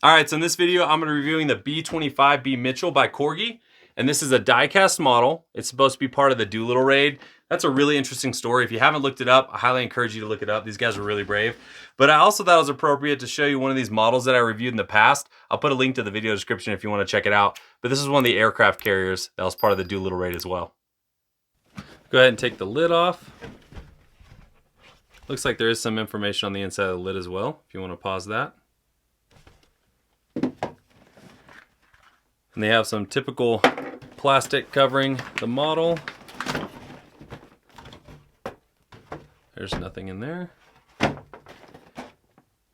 Alright, so in this video I'm going to be reviewing the B-25B Mitchell by Corgi. And this is a die-cast model. It's supposed to be part of the Doolittle raid. That's a really interesting story. If you haven't looked it up, I highly encourage you to look it up. These guys are really brave. But I also thought it was appropriate to show you one of these models that I reviewed in the past. I'll put a link to the video description if you want to check it out. But this is one of the aircraft carriers that was part of the Doolittle raid as well. Go ahead and take the lid off. Looks like there is some information on the inside of the lid as well, if you want to pause that. And they have some typical plastic covering the model. There's nothing in there.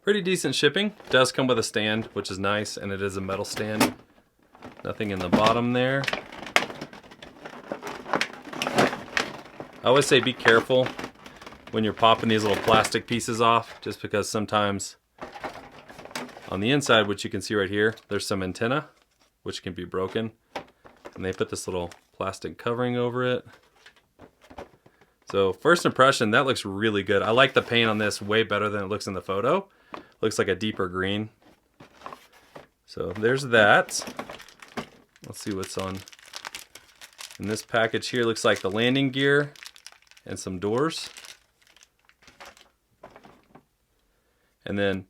Pretty decent shipping. It does come with a stand, which is nice, and it is a metal stand. Nothing in the bottom there. I always say be careful when you're popping these little plastic pieces off, just because sometimes on the inside, which you can see right here, there's some antenna which can be broken, and they put this little plastic covering over it. So first impression, that looks really good. I like the paint on this way better than it looks in the photo. Looks like a deeper green. So there's that. Let's see what's on in this package here. Looks like the landing gear and some doors. And then,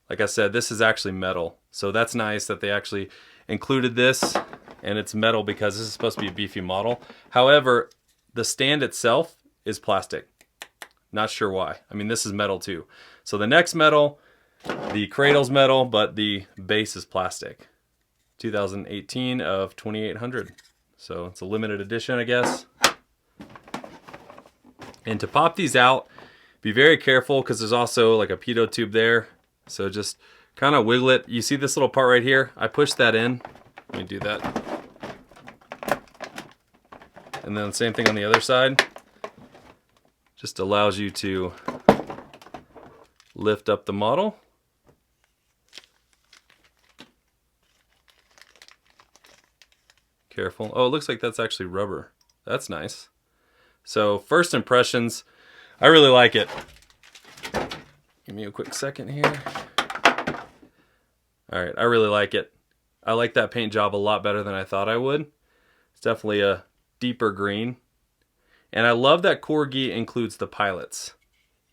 like I said, this is actually metal. So that's nice that they actually included this, and it's metal because this is supposed to be a beefy model. However, the stand itself is plastic. Not sure why. I mean, this is metal too. So the neck's metal, the cradle's metal, but the base is plastic. 2018 of 2800. So it's a limited edition, I guess. And to pop these out, be very careful because there's also like a pitot tube there. So just kind of wiggle it. You see this little part right here? I push that in. Let me do that. And then same thing on the other side. Just allows you to lift up the model. Careful. Oh, it looks like that's actually rubber. That's nice. So first impressions, I really like it. Give me a quick second here. All right, I really like it. I like that paint job a lot better than I thought I would. It's definitely a deeper green. And I love that Corgi includes the pilots,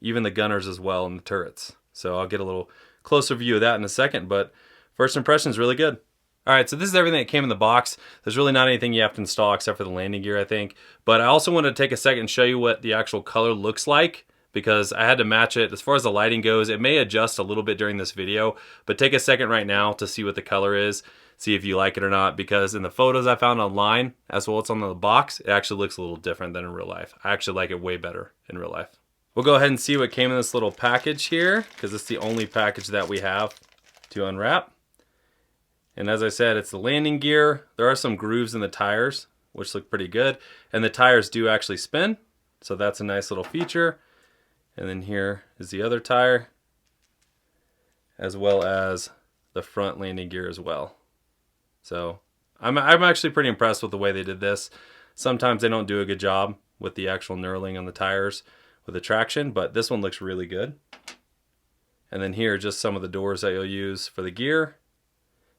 even the gunners as well, and the turrets. So I'll get a little closer view of that in a second, but first impression is really good. All right, so this is everything that came in the box. There's really not anything you have to install except for the landing gear, I think. But I also wanted to take a second and show you what the actual color looks like, because I had to match it. As far as the lighting goes, it may adjust a little bit during this video, but take a second right now to see what the color is, see if you like it or not, because in the photos I found online, as well as on the box, it actually looks a little different than in real life. I actually like it way better in real life. We'll go ahead and see what came in this little package here, because it's the only package that we have to unwrap. And as I said, it's the landing gear. There are some grooves in the tires, which look pretty good, and the tires do actually spin, so that's a nice little feature. And then here is the other tire, as well as the front landing gear as well. So I'm actually pretty impressed with the way they did this. Sometimes they don't do a good job with the actual knurling on the tires with the traction, but this one looks really good. And then here are just some of the doors that you'll use for the gear.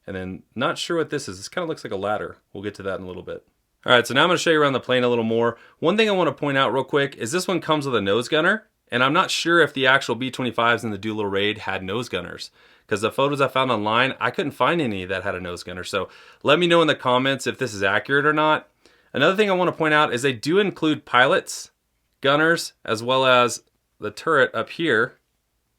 And then not sure what this is. This kind of looks like a ladder. We'll get to that in a little bit. All right, so now I'm going to show you around the plane a little more. One thing I want to point out real quick is this one comes with a nose gunner. And I'm not sure if the actual B-25s in the Doolittle raid had nose gunners, because the photos I found online, I couldn't find any that had a nose gunner. So let me know in the comments if this is accurate or not. Another thing I want to point out is they do include pilots, gunners, as well as the turret up here.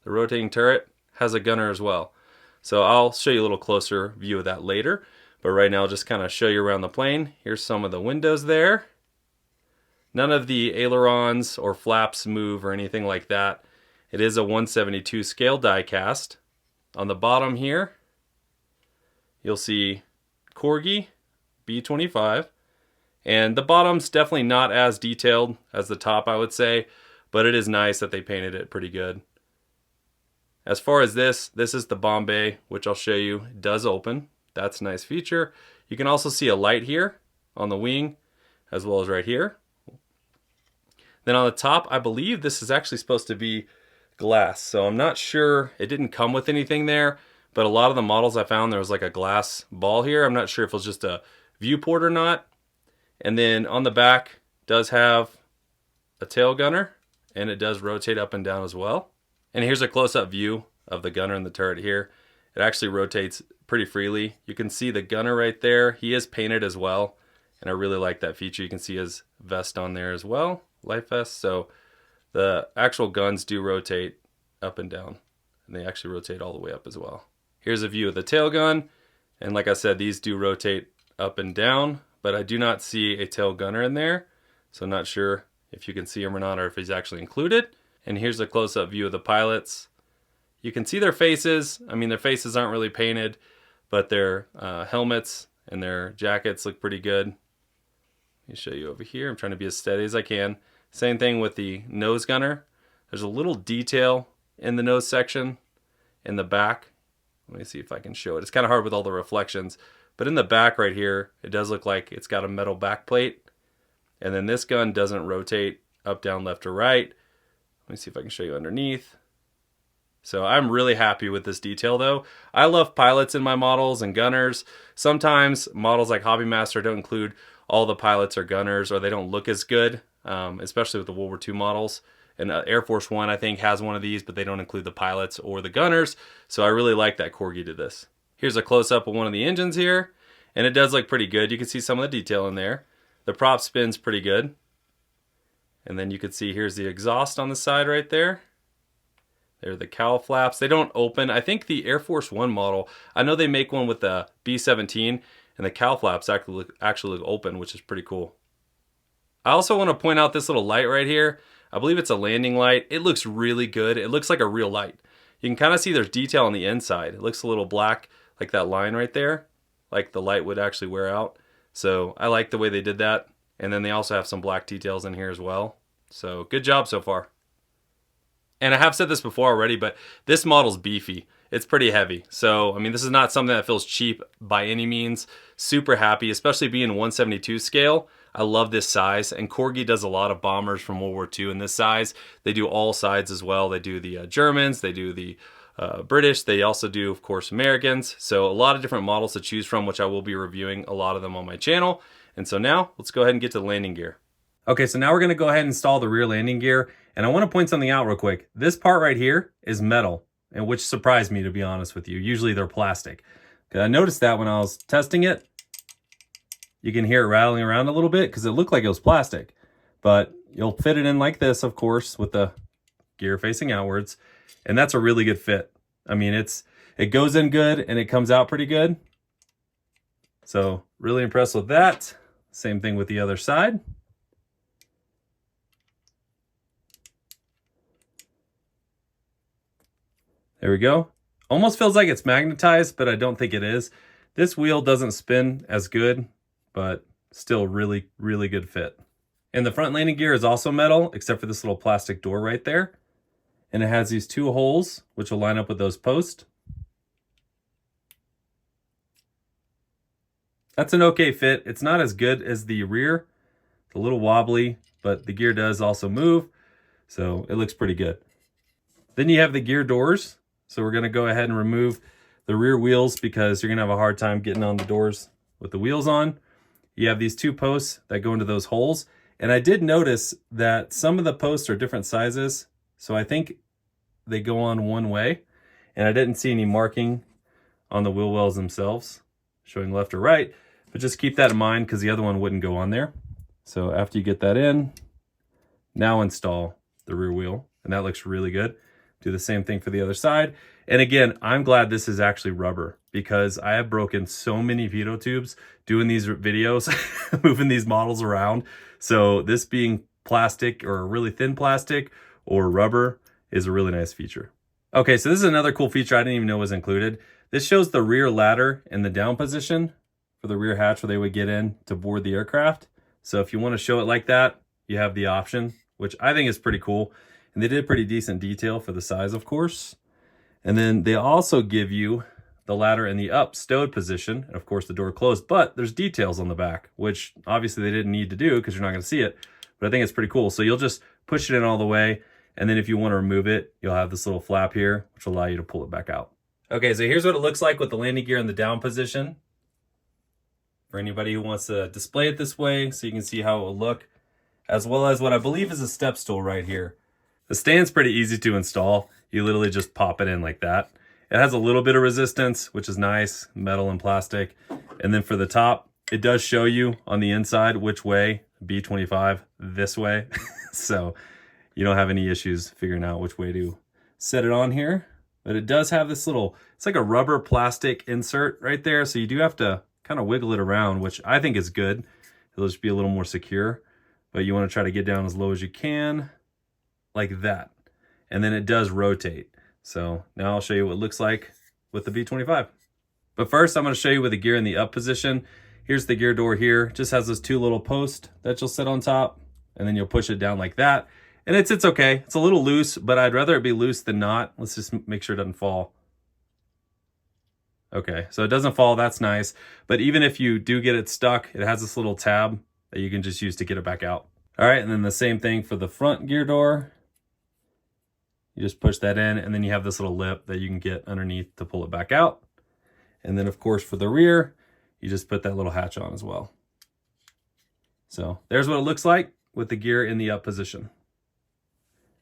The rotating turret has a gunner as well. So I'll show you a little closer view of that later. But right now I'll just kind of show you around the plane. Here's some of the windows there. None of the ailerons or flaps move or anything like that. It is a 1/72 scale die cast. On the bottom here, you'll see Corgi B-25. And the bottom's definitely not as detailed as the top, I would say, but it is nice that they painted it pretty good. As far as this is the bomb bay, which I'll show you. It does open. That's a nice feature. You can also see a light here on the wing, as well as right here. Then on the top, I believe this is actually supposed to be glass. So I'm not sure, it didn't come with anything there, but a lot of the models I found, there was like a glass ball here. I'm not sure if it was just a viewport or not. And then on the back does have a tail gunner, and it does rotate up and down as well. And here's a close-up view of the gunner and the turret here. It actually rotates pretty freely. You can see the gunner right there. He is painted as well, and I really like that feature. You can see his vest on there as well, life vest. So the actual guns do rotate up and down, and they actually rotate all the way up as well. Here's a view of the tail gun, and like I said, these do rotate up and down, but I do not see a tail gunner in there, so I'm not sure if you can see him or not, or if he's actually included. And here's a close-up view of the pilots. You can see their faces. I mean, their faces aren't really painted, but their helmets and their jackets look pretty good. Let me show you over here. I'm trying to be as steady as I can. Same thing with the nose gunner. There's a little detail in the nose section in the back. Let me see if I can show it. It's kind of hard with all the reflections, but in the back right here, it does look like it's got a metal back plate. And then this gun doesn't rotate up, down, left, or right. Let me see if I can show you underneath. So I'm really happy with this detail though. I love pilots in my models and gunners. Sometimes models like Hobbymaster don't include all the pilots or gunners, or they don't look as good, especially with the World War II models. And Air Force One, I think, has one of these, but they don't include the pilots or the gunners. So I really like that Corgi did this. Here's a close-up of one of the engines here, and it does look pretty good. You can see some of the detail in there. The prop spin's pretty good. And then you can see here's the exhaust on the side right there. There are the cowl flaps. They don't open. I think the Air Force One model, I know they make one with the B-17, and the cowl flaps actually look open, which is pretty cool. I also want to point out this little light right here. I believe it's a landing light. It looks really good. It looks like a real light. You can kind of see there's detail on the inside. It looks a little black, like that line right there, like the light would actually wear out. So I like the way they did that. And then they also have some black details in here as well. So good job so far. And I have said this before already, but this model's beefy. It's pretty heavy. So, I mean, this is not something that feels cheap by any means. Super happy, especially being 172 scale. I love this size, and Corgi does a lot of bombers from World War II in this size. They do all sides as well. They do the Germans, they do the British, they also do, of course, Americans. So a lot of different models to choose from, which I will be reviewing a lot of them on my channel. And so now, let's go ahead and get to the landing gear. Okay, so now we're gonna go ahead and install the rear landing gear, and I wanna point something out real quick. This part right here is metal, and which surprised me, to be honest with you. Usually they're plastic. I noticed that when I was testing it. You can hear it rattling around a little bit because it looked like it was plastic. But you'll fit it in like this, of course, with the gear facing outwards. And that's a really good fit. I mean, it goes in good and it comes out pretty good. So really impressed with that. Same thing with the other side. There we go. Almost feels like it's magnetized, but I don't think it is. This wheel doesn't spin as good, but still really, really good fit. And the front landing gear is also metal, except for this little plastic door right there. And it has these two holes, which will line up with those posts. That's an okay fit. It's not as good as the rear. It's a little wobbly, but the gear does also move, so it looks pretty good. Then you have the gear doors. So we're gonna go ahead and remove the rear wheels because you're gonna have a hard time getting on the doors with the wheels on. You have these two posts that go into those holes. And I did notice that some of the posts are different sizes. So I think they go on one way. And I didn't see any marking on the wheel wells themselves, showing left or right. But just keep that in mind because the other one wouldn't go on there. So after you get that in, now install the rear wheel. And that looks really good. Do the same thing for the other side. And again, I'm glad this is actually rubber because I have broken so many pitot tubes doing these videos, moving these models around. So this being plastic or really thin plastic or rubber is a really nice feature. Okay, so this is another cool feature I didn't even know was included. This shows the rear ladder in the down position for the rear hatch where they would get in to board the aircraft. So if you want to show it like that, you have the option, which I think is pretty cool. And they did pretty decent detail for the size, of course. And then they also give you the ladder in the up stowed position. And of course the door closed, but there's details on the back, which obviously they didn't need to do because you're not going to see it. But I think it's pretty cool. So you'll just push it in all the way And then if you want to remove it, you'll have this little flap here, which will allow you to pull it back out. Okay, so here's what it looks like with the landing gear in the down position. For anybody who wants to display it this way, so you can see how it will look, as well as what I believe is a step stool right here. The stand's pretty easy to install. You literally just pop it in like that. It has a little bit of resistance, which is nice, metal and plastic. And then for the top, it does show you on the inside which way, B-25, this way. So you don't have any issues figuring out which way to set it on here. But it does have this little, it's like a rubber plastic insert right there. So you do have to kind of wiggle it around, which I think is good. It'll just be a little more secure. But you want to try to get down as low as you can, like that. And then it does rotate. So now I'll show you what it looks like with the B-25. But first, I'm going to show you with the gear in the up position. Here's the gear door here. It just has those two little posts that you'll sit on top, and then you'll push it down like that. And it's okay. It's a little loose, but I'd rather it be loose than not. Let's just make sure it doesn't fall. Okay, so it doesn't fall. That's nice. But even if you do get it stuck, it has this little tab that you can just use to get it back out. All right, and then the same thing for the front gear door. You just push that in, and then you have this little lip that you can get underneath to pull it back out. And then, of course, for the rear, you just put that little hatch on as well. So there's what it looks like with the gear in the up position.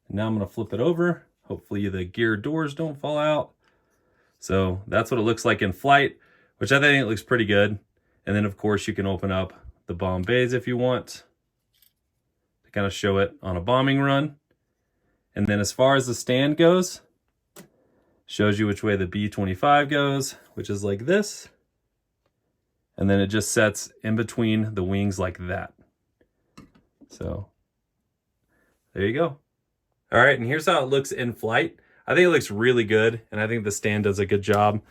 And now I'm going to flip it over. Hopefully the gear doors don't fall out. So that's what it looks like in flight, which I think it looks pretty good. And then, of course, you can open up the bomb bays if you want to kind of show it on a bombing run. And then as far as the stand goes, shows you which way the B-25 goes, which is like this. And then it just sets in between the wings like that. So there you go. All right, and here's how it looks in flight. I think it looks really good, and I think the stand does a good job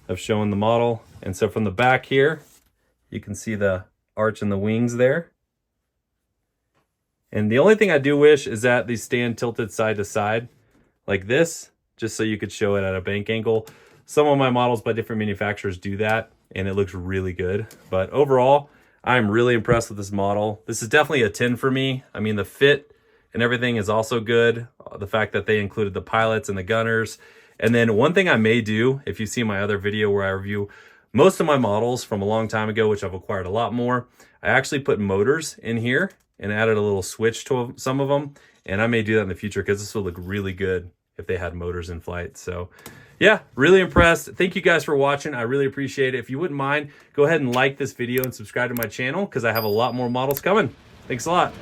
of showing the model. And so from the back here, you can see the arch in the wings there. And the only thing I do wish is that these stand tilted side to side like this, just so you could show it at a bank angle. Some of my models by different manufacturers do that, and it looks really good. But overall, I'm really impressed with this model. This is definitely a 10 for me. I mean, the fit and everything is also good. The fact that they included the pilots and the gunners. And then one thing I may do, if you see my other video where I review most of my models from a long time ago, which I've acquired a lot more, I actually put motors in here and added a little switch to some of them. And I may do that in the future because this would look really good if they had motors in flight. So yeah, really impressed. Thank you guys for watching. I really appreciate it. If you wouldn't mind, go ahead and like this video and subscribe to my channel because I have a lot more models coming. Thanks a lot.